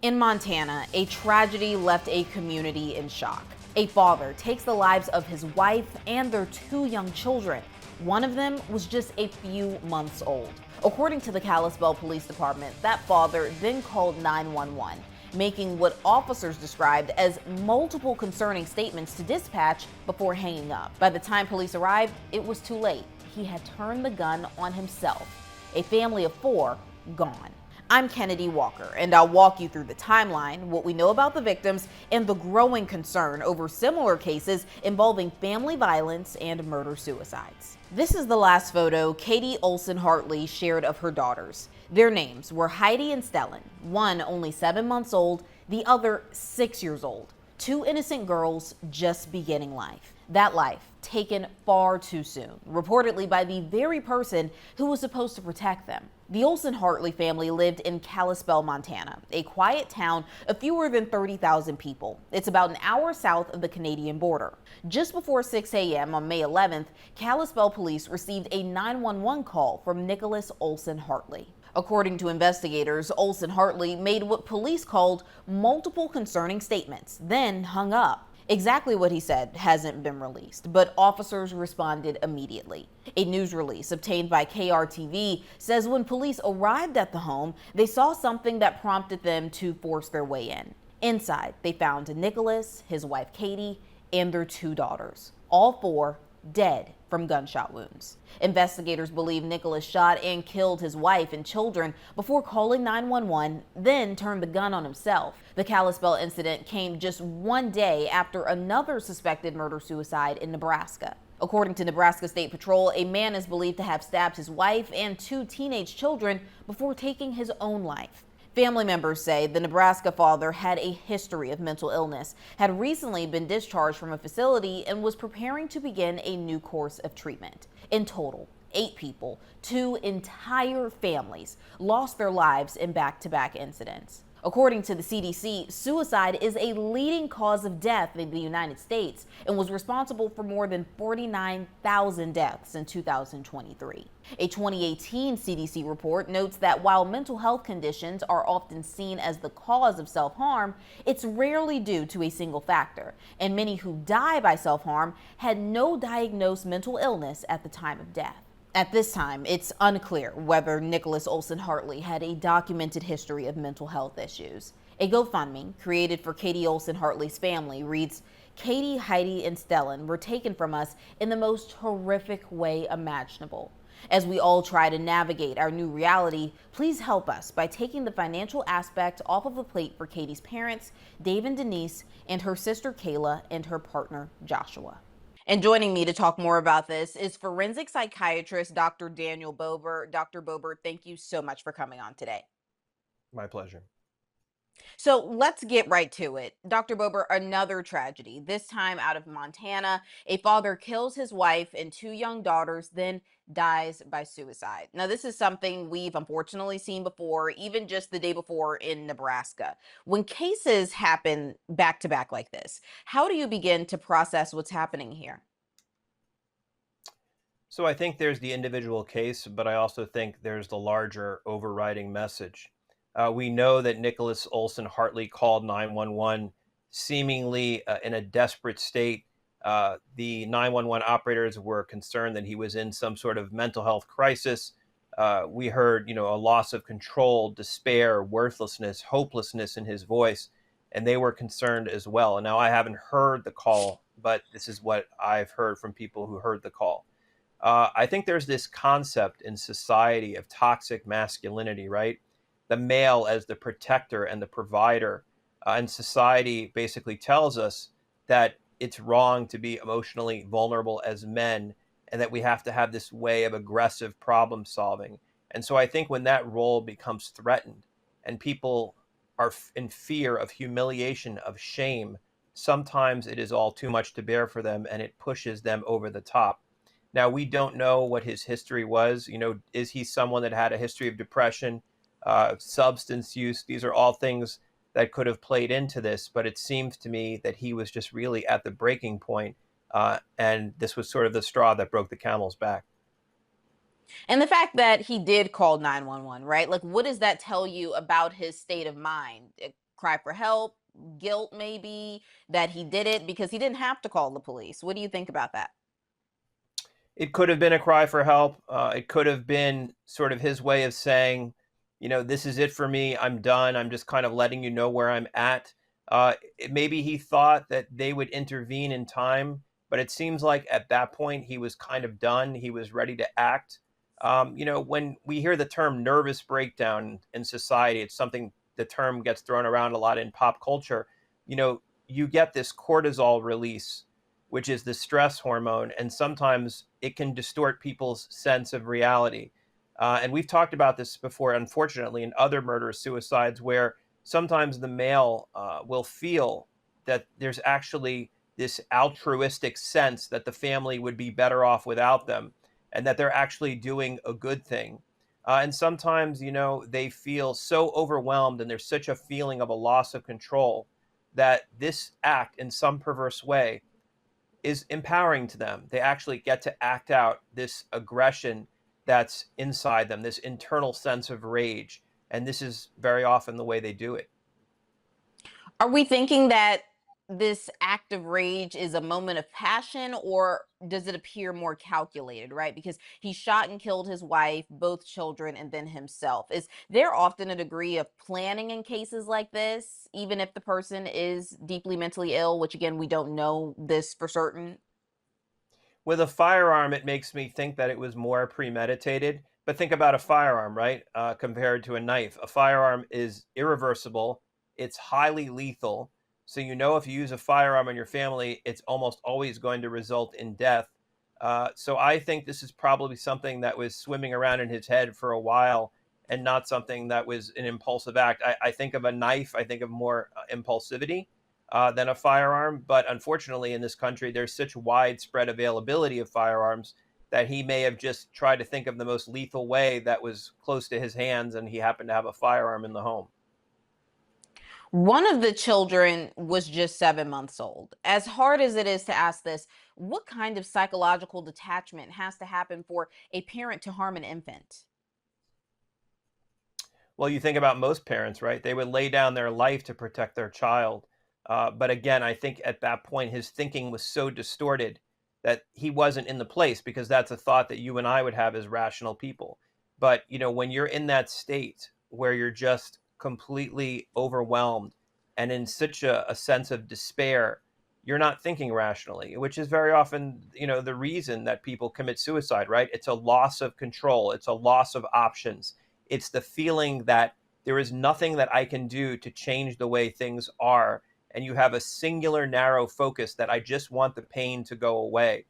In Montana, a tragedy left a community in shock. A father takes the lives of his wife and their two young children. One of them was just a few months old. According to the Kalispell Police Department, that father then called 911, making what officers described as multiple concerning statements to dispatch before hanging up. By the time police arrived, it was too late. He had turned the gun on himself. A family of 4 gone. I'm Kennedi Walker, and I'll walk you through the timeline, what we know about the victims, and the growing concern over similar cases involving family violence and murder-suicides. This is the last photo Kennedi Olson-Hartley shared of her daughters. Their names were Heidi and Stellan, one only 7 months old, the other 6 years old. 2 innocent girls just beginning life. That life taken far too soon, reportedly by the very person who was supposed to protect them. The Olson-Hartley family lived in Kalispell, Montana, a quiet town of fewer than 30,000 people. It's about an hour south of the Canadian border. Just before 6 a.m. on May 11th, Kalispell police received a 911 call from Nicholas Olson-Hartley. According to investigators, Olson-Hartley made what police called multiple concerning statements, then hung up. Exactly what he said hasn't been released, but officers responded immediately. A news release obtained by KRTV says when police arrived at the home, they saw something that prompted them to force their way in. Inside, they found Nicholas, his wife Katie, and their 2 daughters, all 4 dead from gunshot wounds. Investigators believe Nicholas shot and killed his wife and children before calling 911, then turned the gun on himself. The Kalispell incident came just 1 day after another suspected murder-suicide in Nebraska. According to Nebraska State Patrol, a man is believed to have stabbed his wife and 2 teenage children before taking his own life. Family members say the Nebraska father had a history of mental illness, had recently been discharged from a facility, and was preparing to begin a new course of treatment. In total, 8 people, 2 entire families, lost their lives in back-to-back incidents. According to the CDC, suicide is a leading cause of death in the United States and was responsible for more than 49,000 deaths in 2023. A 2018 CDC report notes that while mental health conditions are often seen as the cause of self-harm, it's rarely due to a single factor, and many who die by self-harm had no diagnosed mental illness at the time of death. At this time, it's unclear whether Nicholas Olson-Hartley had a documented history of mental health issues. A GoFundMe created for Kennedi Olson-Hartley's family reads, "Katie, Heidi, and Stellan were taken from us in the most horrific way imaginable. As we all try to navigate our new reality, please help us by taking the financial aspect off of the plate for Katie's parents, Dave and Denise, and her sister Kayla and her partner Joshua." And joining me to talk more about this is forensic psychiatrist Dr. Daniel Bober. Dr. Bober, thank you so much for coming on today. My pleasure. So let's get right to it. Dr. Bober, another tragedy, this time out of Montana. A father kills his wife and 2 young daughters, then dies by suicide. Now, this is something we've unfortunately seen before, even just the day before in Nebraska. When cases happen back to back like this, how do you begin to process what's happening here? So I think there's the individual case, but I also think there's the larger overriding message. We know that Nicholas Olson-Hartley called 911 seemingly in a desperate state. The 911 operators were concerned that he was in some sort of mental health crisis. We heard, a loss of control, despair, worthlessness, hopelessness in his voice, and they were concerned as well. And now I haven't heard the call, but this is what I've heard from people who heard the call. I think there's this concept in society of toxic masculinity, right? The male as the protector and the provider. And society basically tells us that it's wrong to be emotionally vulnerable as men and that we have to have this way of aggressive problem solving. And so I think when that role becomes threatened and people are in fear of humiliation, of shame, sometimes it is all too much to bear for them and it pushes them over the top. Now, we don't know what his history was. Is he someone that had a history of depression, substance use? These are all things that could have played into this, but it seems to me that he was just really at the breaking point, and this was sort of the straw that broke the camel's back. And the fact that he did call 911, right? Like, what does that tell you about his state of mind? cry for help, guilt maybe that he did it because he didn't have to call the police. What do you think about that? It could have been a cry for help. It could have been sort of his way of saying, this is it for me. I'm done. I'm just kind of letting you know where I'm at. Maybe he thought that they would intervene in time, but it seems like at that point he was kind of done. He was ready to act. When we hear the term nervous breakdown in society, it's something the term gets thrown around a lot in pop culture. You get this cortisol release, which is the stress hormone, and sometimes it can distort people's sense of reality. And we've talked about this before, unfortunately, in other murder suicides, where sometimes the male will feel that there's actually this altruistic sense that the family would be better off without them and that they're actually doing a good thing. And sometimes, they feel so overwhelmed and there's such a feeling of a loss of control that this act, in some perverse way, is empowering to them. They actually get to act out this aggression that's inside them, this internal sense of rage. And this is very often the way they do it. Are we thinking that this act of rage is a moment of passion, or does it appear more calculated, right? Because he shot and killed his wife, both children, and then himself. Is there often a degree of planning in cases like this, even if the person is deeply mentally ill, which again, we don't know this for certain? With a firearm, it makes me think that it was more premeditated. But think about a firearm, right? Compared to a knife. A firearm is irreversible, it's highly lethal. So, if you use a firearm in your family, it's almost always going to result in death. So, I think this is probably something that was swimming around in his head for a while and not something that was an impulsive act. I think of a knife, I think of more impulsivity than a firearm. But unfortunately, in this country, there's such widespread availability of firearms that he may have just tried to think of the most lethal way that was close to his hands, and he happened to have a firearm in the home. One of the children was just 7 months old. As hard as it is to ask this, what kind of psychological detachment has to happen for a parent to harm an infant? Well, you think about most parents, right? They would lay down their life to protect their child. But again, I think at that point, his thinking was so distorted that he wasn't in the place, because that's a thought that you and I would have as rational people. But, when you're in that state where you're just completely overwhelmed and in such a sense of despair, you're not thinking rationally, which is very often, the reason that people commit suicide, right? It's a loss of control, it's a loss of options. It's the feeling that there is nothing that I can do to change the way things are. And you have a singular, narrow focus that I just want the pain to go away.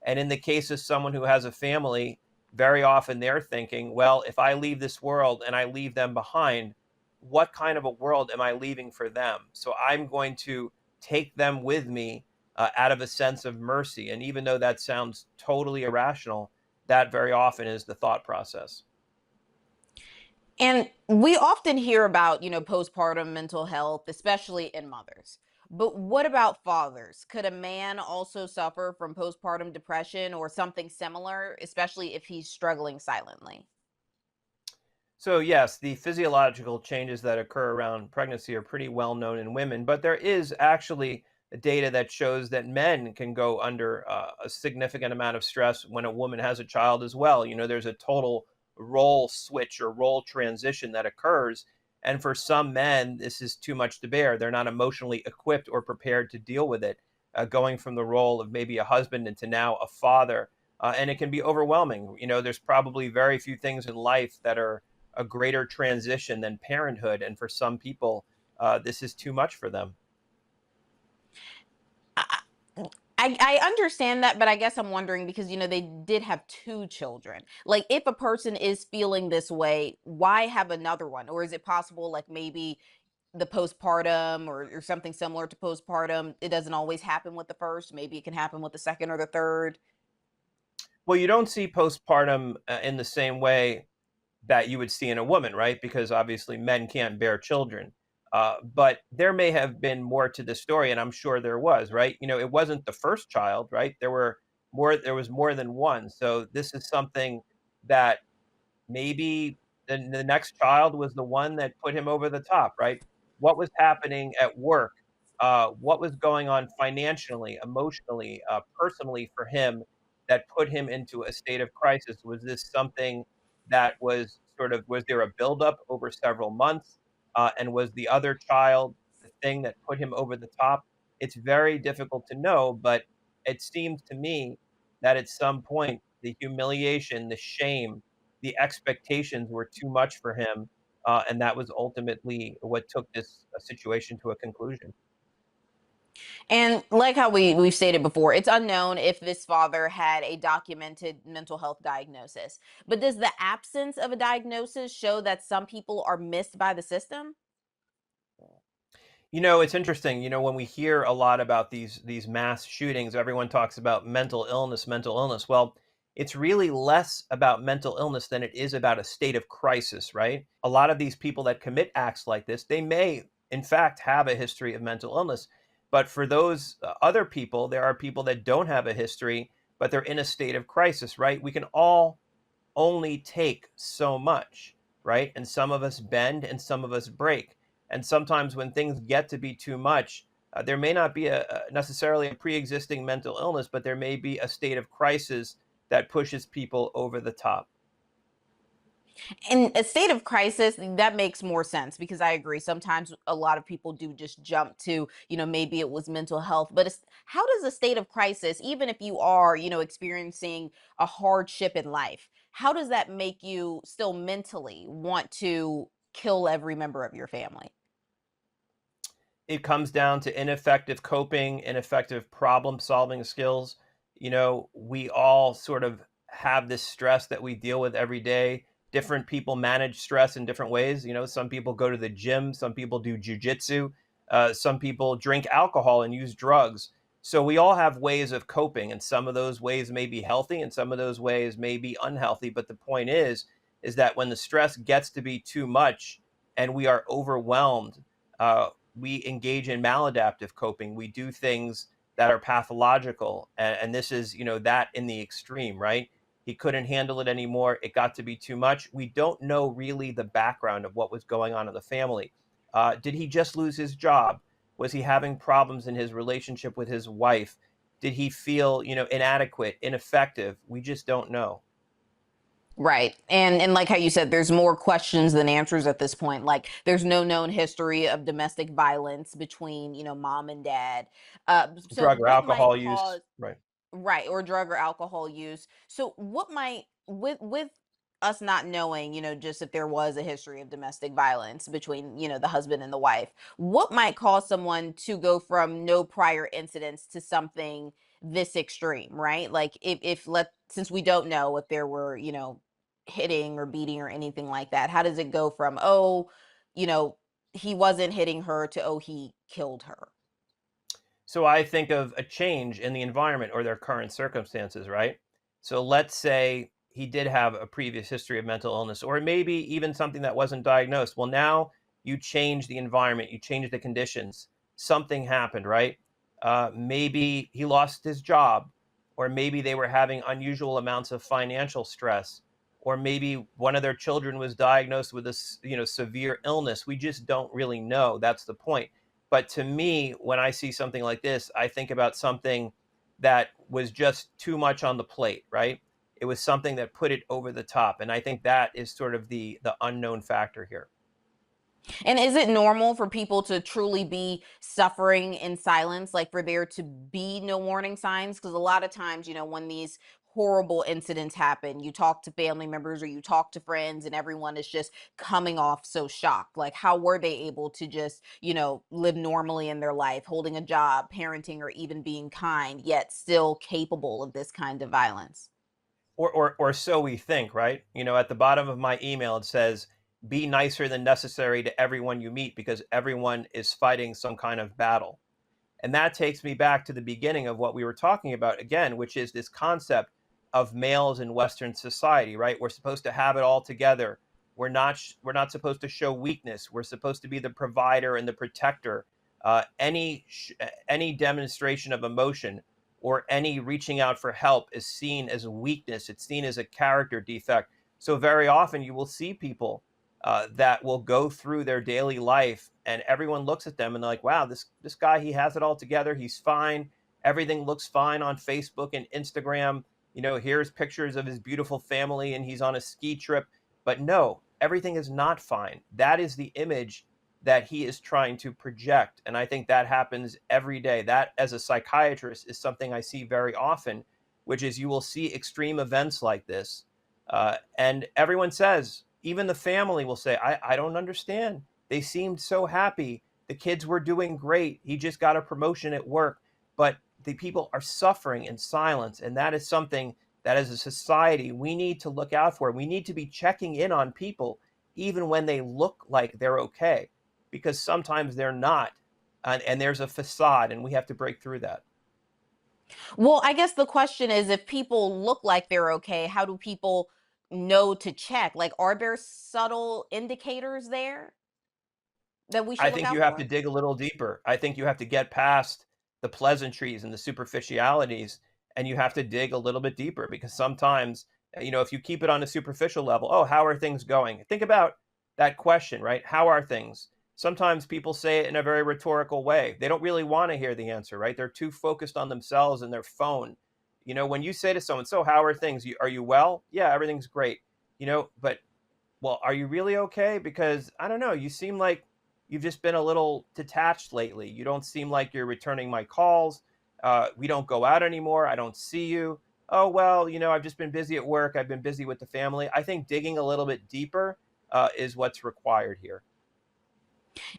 And in the case of someone who has a family, very often they're thinking, well, if I leave this world and I leave them behind, what kind of a world am I leaving for them? So I'm going to take them with me out of a sense of mercy. And even though that sounds totally irrational, that very often is the thought process. And we often hear about, postpartum mental health, especially in mothers. But what about fathers? Could a man also suffer from postpartum depression or something similar, especially if he's struggling silently? So, yes, the physiological changes that occur around pregnancy are pretty well known in women, but there is actually data that shows that men can go under a significant amount of stress when a woman has a child as well. There's a total role switch or role transition that occurs. And for some men, this is too much to bear. They're not emotionally equipped or prepared to deal with it, going from the role of maybe a husband into now a father. And it can be overwhelming. There's probably very few things in life that are a greater transition than parenthood. And for some people, this is too much for them. I, I understand that, but I guess I'm wondering because, they did have two children. Like, if a person is feeling this way, why have another one? Or is it possible, like, maybe the postpartum or something similar to postpartum, it doesn't always happen with the first? Maybe it can happen with the second or the third. Well, you don't see postpartum in the same way that you would see in a woman, right? Because obviously men can't bear children. But there may have been more to the story, and I'm sure there was, right? It wasn't the first child, right? There was more than one. So this is something that maybe the next child was the one that put him over the top, right? what was happening at work, what was going on financially, emotionally, personally for him that put him into a state of crisis? Was this something that was was there a buildup over several months? And was the other child the thing that put him over the top? It's very difficult to know, but it seems to me that at some point the humiliation, the shame, the expectations were too much for him, and that was ultimately what took this situation to a conclusion. And like how we've stated before, it's unknown if this father had a documented mental health diagnosis. But does the absence of a diagnosis show that some people are missed by the system? It's interesting. When we hear a lot about these mass shootings, everyone talks about mental illness, mental illness. Well, it's really less about mental illness than it is about a state of crisis, right? A lot of these people that commit acts like this, they may in fact have a history of mental illness. But for those other people, there are people that don't have a history, but they're in a state of crisis, right? We can all only take so much, right? And some of us bend and some of us break. And sometimes when things get to be too much, there may not be necessarily a pre-existing mental illness, but there may be a state of crisis that pushes people over the top. In a state of crisis, that makes more sense because I agree. Sometimes a lot of people do just jump to, maybe it was mental health. But how does a state of crisis, even if you are, experiencing a hardship in life, how does that make you still mentally want to kill every member of your family? It comes down to ineffective coping, ineffective problem solving skills. We all sort of have this stress that we deal with every day. Different people manage stress in different ways. Some people go to the gym, some people do jujitsu, some people drink alcohol and use drugs. So we all have ways of coping, and some of those ways may be healthy and some of those ways may be unhealthy. But the point is that when the stress gets to be too much and we are overwhelmed, we engage in maladaptive coping. We do things that are pathological. And this is, that in the extreme, right? He couldn't handle it anymore. It got to be too much. We don't know really the background of what was going on in the family. Did he just lose his job? Was he having problems in his relationship with his wife? Did he feel, inadequate, ineffective? We just don't know. Right. And like how you said, there's more questions than answers at this point. Like there's no known history of domestic violence between, mom and dad. So Drug or what might alcohol use, cause right? right, or drug or alcohol use. So what might with us not knowing, just if there was a history of domestic violence between, the husband and the wife, what might cause someone to go from no prior incidents to something this extreme, right? Like if let since we don't know if there were, hitting or beating or anything like that, how does it go from, oh, you know, he wasn't hitting her to, oh, he killed her? So I think of a change in the environment or their current circumstances, right? So let's say he did have a previous history of mental illness, or maybe even something that wasn't diagnosed. Well, now you change the environment, you change the conditions. Something happened, right? Maybe he lost his job, or maybe they were having unusual amounts of financial stress, or maybe one of their children was diagnosed with a severe illness. We just don't really know. That's the point. But to me, when I see something like this, I think about something that was just too much on the plate, right? It was something that put it over the top. And I think that is sort of the unknown factor here. And is it normal for people to truly be suffering in silence, like for there to be no warning signs? Because a lot of times, when these horrible incidents happen, you talk to family members or you talk to friends, and everyone is just coming off so shocked. Like, how were they able to just, live normally in their life, holding a job, parenting, or even being kind, yet still capable of this kind of violence? Or so we think, right? At the bottom of my email, it says, be nicer than necessary to everyone you meet because everyone is fighting some kind of battle. And that takes me back to the beginning of what we were talking about again, which is this concept of males in Western society, right? We're supposed to have it all together. We're not supposed to show weakness. We're supposed to be the provider and the protector. Any demonstration of emotion or any reaching out for help is seen as a weakness. It's seen as a character defect. So very often you will see people that will go through their daily life and everyone looks at them and they're like, wow, this guy, he has it all together. He's fine. Everything looks fine on Facebook and Instagram. Here's pictures of his beautiful family and he's on a ski trip. But no, everything is not fine. That is the image that he is trying to project. And I think that happens every day. That, as a psychiatrist, is something I see very often, which is you will see extreme events like this. And everyone says, even the family will say, I don't understand. They seemed so happy. The kids were doing great. He just got a promotion at work. But the people are suffering in silence. And that is something that, as a society, we need to look out for. We need to be checking in on people, even when they look like they're okay, because sometimes they're not. And there's a facade, and we have to break through that. Well, I guess the question is, if people look like they're okay, how do people know to check? Like, are there subtle indicators there that we I should look think you out have to for? dig a little deeper. I think you have to get past the pleasantries and the superficialities, and you have to dig a little bit deeper, because sometimes, if you keep it on a superficial level, oh, how are things going? Think about that question, right? How are things? Sometimes people say it in a very rhetorical way. They don't really want to hear the answer, right? They're too focused on themselves and their phone. When you say to someone, so how are things? Are you well? Yeah, everything's great. But well, are you really okay? Because I don't know, you seem like you've just been a little detached lately. You don't seem like you're returning my calls. We don't go out anymore. I don't see you. Oh, well, I've just been busy at work. I've been busy with the family. I think digging a little bit deeper is what's required here.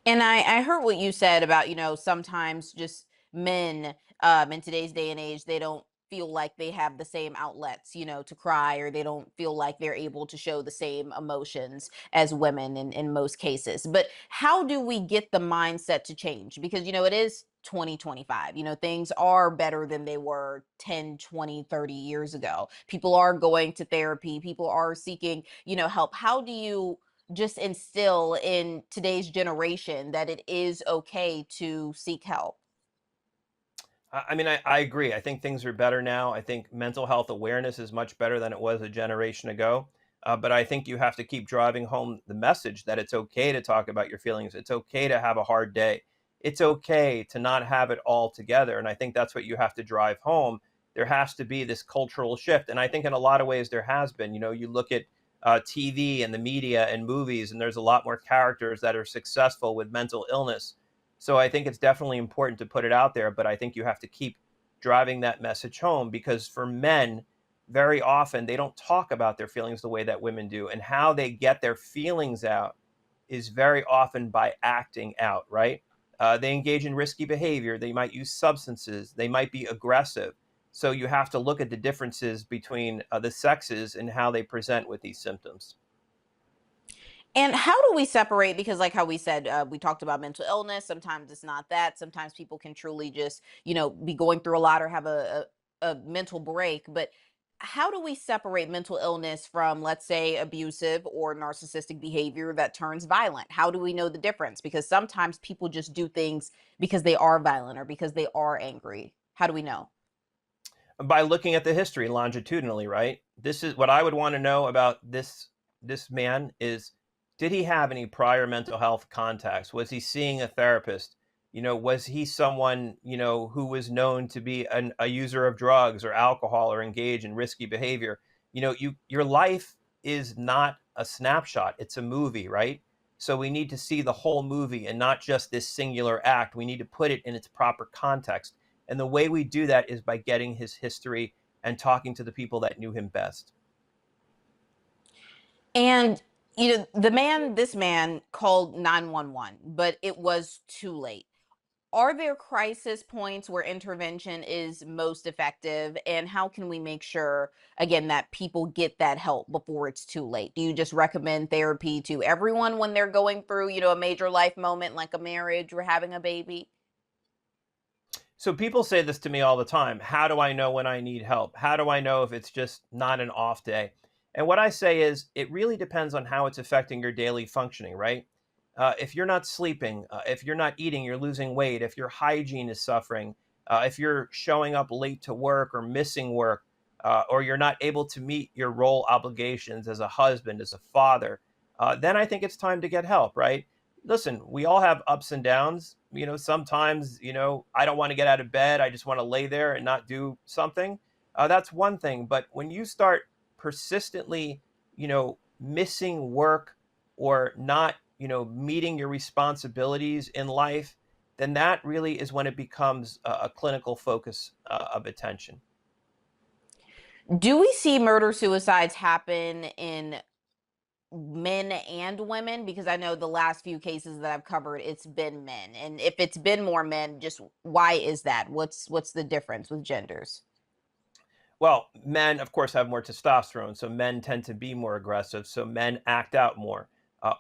And I heard what you said about, sometimes just men in today's day and age, they don't feel like they have the same outlets, to cry, or they don't feel like they're able to show the same emotions as women in most cases. But how do we get the mindset to change? Because, it is 2025. Things are better than they were 10, 20, 30 years ago. People are going to therapy, people are seeking, help. How do you just instill in today's generation that it is okay to seek help? I mean, I agree. I think things are better now. I think mental health awareness is much better than it was a generation ago. But I think you have to keep driving home the message that it's okay to talk about your feelings. It's okay to have a hard day. It's okay to not have it all together. And I think that's what you have to drive home. There has to be this cultural shift. And I think in a lot of ways there has been. You look at TV and the media and movies, and there's a lot more characters that are successful with mental illness. So I think it's definitely important to put it out there, but I think you have to keep driving that message home, because for men, very often they don't talk about their feelings the way that women do. And how they get their feelings out is very often by acting out, right? They engage in risky behavior. They might use substances. They might be aggressive. So you have to look at the differences between the sexes and how they present with these symptoms. And how do we separate? Because, like how we said, we talked about mental illness. Sometimes it's not that. Sometimes people can truly just, be going through a lot or have a mental break. But how do we separate mental illness from, let's say, abusive or narcissistic behavior that turns violent? How do we know the difference? Because sometimes people just do things because they are violent or because they are angry. How do we know? By looking at the history longitudinally, right? This is what I would want to know about this man is, did he have any prior mental health contacts? Was he seeing a therapist? Was he someone, who was known to be a user of drugs or alcohol or engage in risky behavior? Your life is not a snapshot. It's a movie, right? So we need to see the whole movie and not just this singular act. We need to put it in its proper context. And the way we do that is by getting his history and talking to the people that knew him best. And this man called 911, but it was too late. Are there crisis points where intervention is most effective? And how can we make sure, again, that people get that help before it's too late? Do you just recommend therapy to everyone when they're going through, a major life moment like a marriage or having a baby? So people say this to me all the time. How do I know when I need help? How do I know if it's just not an off day? And what I say is, it really depends on how it's affecting your daily functioning, right? If you're not sleeping, if you're not eating, you're losing weight, if your hygiene is suffering, if you're showing up late to work or missing work, or you're not able to meet your role obligations as a husband, as a father, then I think it's time to get help, right? listen, we all have ups and downs. Sometimes, I don't want to get out of bed. I just want to lay there and not do something. That's one thing. But when you start persistently, missing work or not, meeting your responsibilities in life, then that really is when it becomes a clinical focus of attention. Do we see murder suicides happen in men and women? Because I know the last few cases that I've covered, it's been men. And if it's been more men, just why is that? What's the difference with genders? Well, men, of course, have more testosterone, so men tend to be more aggressive, so men act out more.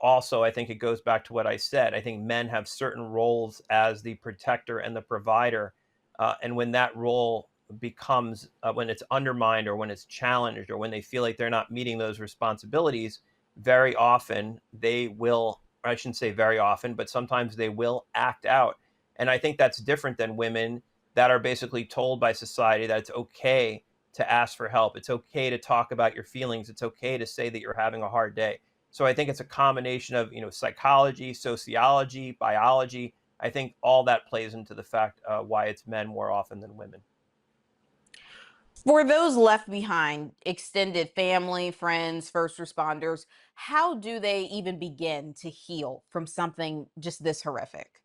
Also, I think it goes back to what I said. I think men have certain roles as the protector and the provider. And when that role becomes, when it's undermined or when it's challenged or when they feel like they're not meeting those responsibilities, very often they will, or I shouldn't say very often, but sometimes they will act out. And I think that's different than women that are basically told by society that it's okay to ask for help. It's okay to talk about your feelings. It's okay to say that you're having a hard day. So I think it's a combination of, psychology, sociology, biology. I think all that plays into the fact why it's men more often than women. For those left behind, extended family, friends, first responders, how do they even begin to heal from something just this horrific?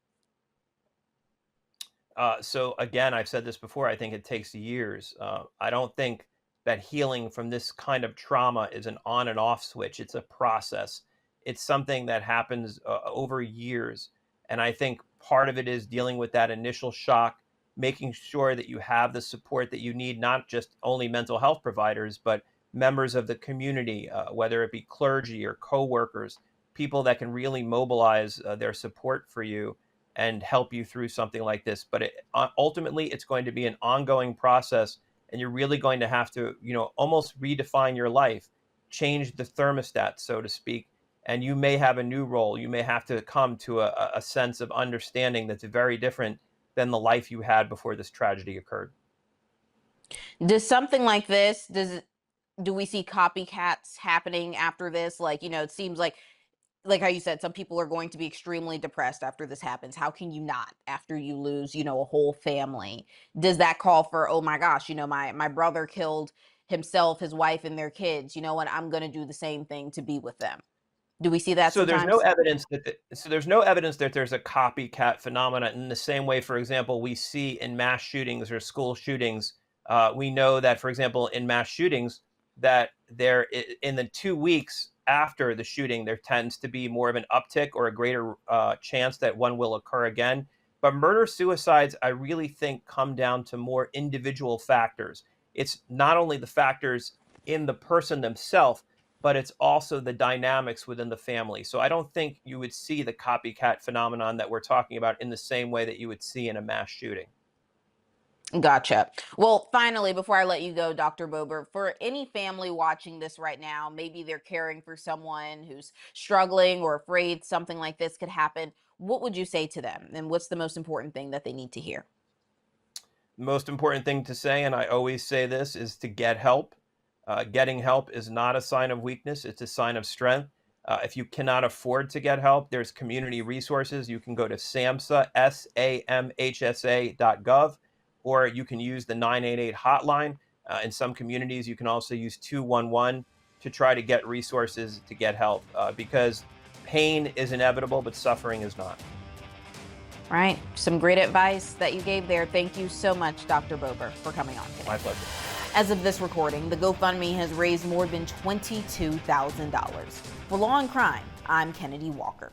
So again, I've said this before. I think it takes years. I don't think that healing from this kind of trauma is an on and off switch. It's a process. It's something that happens over years. And I think part of it is dealing with that initial shock, making sure that you have the support that you need, not just only mental health providers, but members of the community, whether it be clergy or coworkers, people that can really mobilize their support for you and help you through something like this. But ultimately, it's going to be an ongoing process, and you're really going to have to, almost redefine your life, change the thermostat, so to speak. And you may have a new role. You may have to come to a sense of understanding that's very different than the life you had before this tragedy occurred. Does something like this, do we see copycats happening after this? Like, it seems like how you said, some people are going to be extremely depressed after this happens. How can you not after you lose, a whole family? Does that call for, oh my gosh, my brother killed himself, his wife, and their kids. You know what? I'm going to do the same thing to be with them. Do we see that So there's no sometimes? evidence that there's a copycat phenomena in the same way, for example, we see in mass shootings or school shootings. We know that, for example, in mass shootings, that in the 2 weeks after the shooting, there tends to be more of an uptick or a greater chance that one will occur again. But murder suicides, I really think, come down to more individual factors. It's not only the factors in the person themselves, but it's also the dynamics within the family. So I don't think you would see the copycat phenomenon that we're talking about in the same way that you would see in a mass shooting. Gotcha. Well, finally, before I let you go, Dr. Bober, for any family watching this right now, maybe they're caring for someone who's struggling or afraid something like this could happen. What would you say to them? And what's the most important thing that they need to hear? Most important thing to say, and I always say this, is to get help. Getting help is not a sign of weakness, it's a sign of strength. If you cannot afford to get help, there's community resources. You can go to SAMHSA, SAMHSA.gov, or you can use the 988 hotline. In some communities, you can also use 211 to try to get resources to get help, because pain is inevitable, but suffering is not. Right. Some great advice that you gave there. Thank you so much, Dr. Bober, for coming on today. My pleasure. As of this recording, the GoFundMe has raised more than $22,000. For Law and Crime, I'm Kennedi Walker.